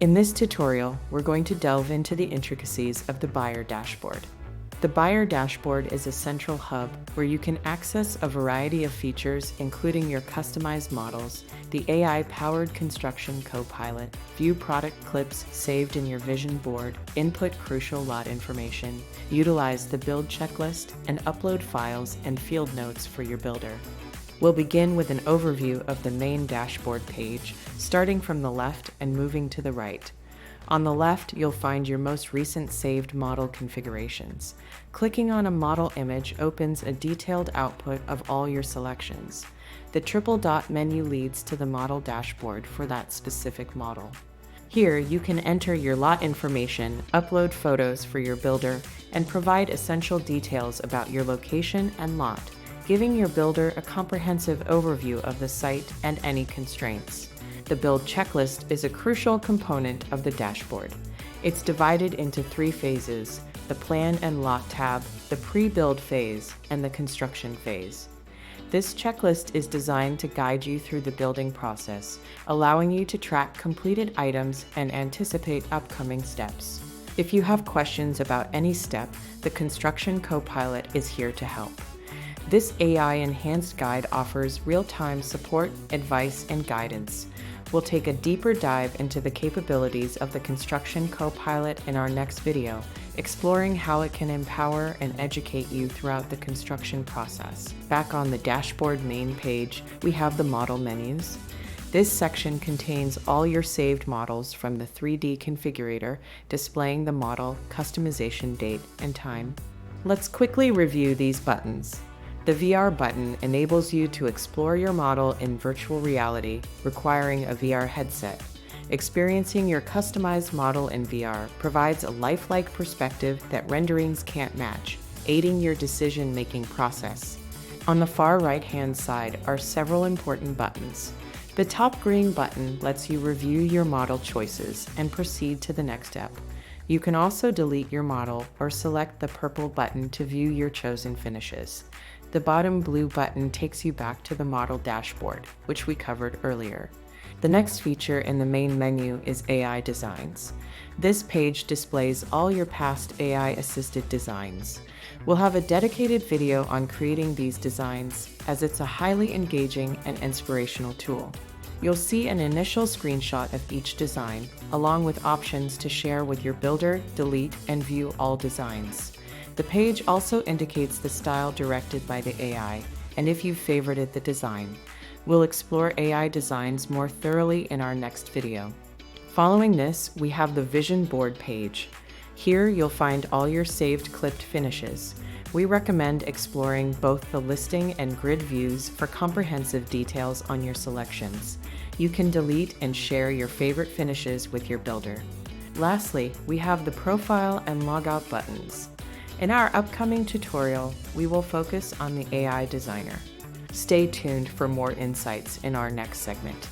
In this tutorial, we're going to delve into the intricacies of the buyer dashboard. The buyer dashboard is a central hub where you can access a variety of features, including your customized models, the AI-powered construction co-pilot, view product clips saved in your vision board, input crucial lot information, utilize the build checklist, and upload files and field notes for your builder. We'll begin with an overview of the main dashboard page, starting from the left and moving to the right. On the left, you'll find your most recent saved model configurations. Clicking on a model image opens a detailed output of all your selections. The triple dot menu leads to the model dashboard for that specific model. Here, you can enter your lot information, upload photos for your builder, and provide essential details about your location and lot, giving your builder a comprehensive overview of the site and any constraints. The build checklist is a crucial component of the dashboard. It's divided into 3 phases: the plan and lot tab, the pre-build phase, and the construction phase. This checklist is designed to guide you through the building process, allowing you to track completed items and anticipate upcoming steps. If you have questions about any step, the Construction Co-Pilot is here to help. This AI-enhanced guide offers real-time support, advice, and guidance. We'll take a deeper dive into the capabilities of the Construction Co-Pilot in our next video, exploring how it can empower and educate you throughout the construction process. Back on the dashboard main page, we have the model menus. This section contains all your saved models from the 3D configurator, displaying the model, customization date, and time. Let's quickly review these buttons. The VR button enables you to explore your model in virtual reality, requiring a VR headset. Experiencing your customized model in VR provides a lifelike perspective that renderings can't match, aiding your decision-making process. On the far right-hand side are several important buttons. The top green button lets you review your model choices and proceed to the next step. You can also delete your model or select the purple button to view your chosen finishes. The bottom blue button takes you back to the model dashboard, which we covered earlier. The next feature in the main menu is AI Designs. This page displays all your past AI-assisted designs. We'll have a dedicated video on creating these designs, as it's a highly engaging and inspirational tool. You'll see an initial screenshot of each design, along with options to share with your builder, delete, and view all designs. The page also indicates the style directed by the AI, and if you've favorited the design. We'll explore AI designs more thoroughly in our next video. Following this, we have the vision board page. Here, you'll find all your saved clipped finishes. We recommend exploring both the listing and grid views for comprehensive details on your selections. You can delete and share your favorite finishes with your builder. Lastly, we have the profile and logout buttons. In our upcoming tutorial, we will focus on the AI designer. Stay tuned for more insights in our next segment.